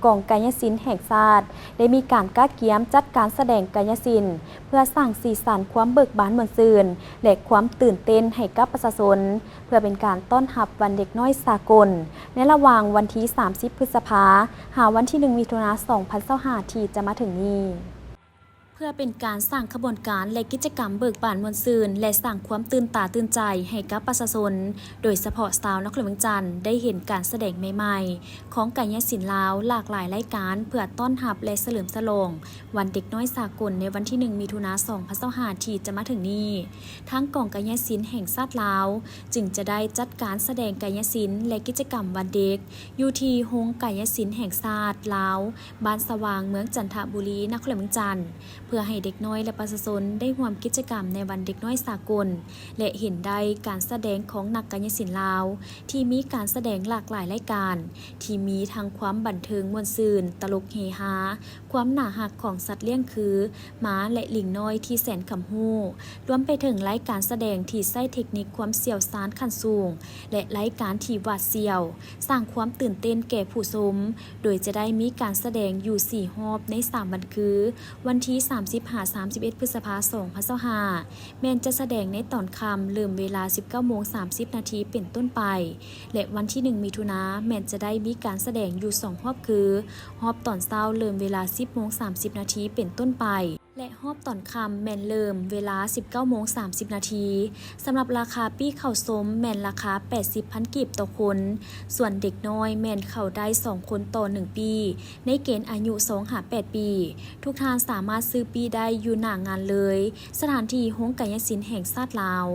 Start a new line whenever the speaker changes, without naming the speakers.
กองกายศิลป์แห่งชาติได้มีการกักเกียมจัดการแสดงกายศิลป์เพื่อสร้างสีสันความเบิกบานม่วนซื่นและความตื่นเต้นให้กับประชาชนเพื่อเป็นการต้อนรับวันเด็กน้อยสากลในระหว่างวันที่ 30 พฤษภาคมหาวันที่ 1 มิถุนายน 2025 ที่จะมาถึงนี้เพื่อเป็นการสร้างขบวนการและกิจกรรมเบิกบานมวลซืนและสร้างความตื่นตาตื่นใจให้กับประชาชนโดยเฉพาะชาวนครหลวงจันทร์ได้เห็นการแสดงใหม่ๆของกายศิลป์ลาวหลากหลายรายการเพื่อต้อนรับและเฉลิมฉลองวันเด็กน้อยสากลในวันที่ 1 มิถุนายน 2025 ที่จะมาถึงนี้ทั้งกองกายศิลป์แห่งชาติลาวจึงจะได้จัดการแสดงกายศิลป์และกิจกรรมวันเด็กอยู่ที่โฮงกายศิลป์แห่งชาติลาวบ้านสว่างเมืองจันทบุรีนครหลวงจันทร์เพื่อให้เด็กน้อยและประชาชนได้ร่วมกิจกรรมในวันเด็กน้อยสากลและเห็นได้การแสดงของนักกายศิลป์ลาวที่มีการแสดงหลากหลายรายการที่มีทั้งความบันเทิงม่วนซื่นตลกเฮฮาความน่ารักของสัตว์เลี้ยงคือหมาและลิงน้อยที่แสนคำฮู้รวมไปถึงรายการแสดงที่ใช้เทคนิคความเชี่ยวชาญขั้นสูงและรายการที่หวาดเสียวสร้างความตื่นเต้นแก่ผู้ชมโดยจะได้มีการแสดงอยู่4รอบใน3วันคือวันที่30-31 พฤษภาคม 2025 แม้นจะแสดงในตอนค่ำเริ่มเวลา 19:30 นาทีเป็นต้นไปและวันที่ 1 มิถุนายนแม้นจะได้มีการแสดงอยู่2รอบคือรอบตอนเช้าเริ่มเวลา 10:30 นาทีเป็นต้นไปและรอบตอนค่ำแม่นเริ่มเวลา 19:30 นาทีสำหรับราคาปี้ข้าวส้มแม่นราคา 80,000 กีบต่อคนส่วนเด็กน้อยแม่นเข้าได้2คนต่อ1ปีในเกณฑ์อายุ 2-8 ปีทุกท่านสามารถซื้อปี้ได้อยู่หน้างานเลยสถานที่โฮงกายศิลป์แห่งชาติลาว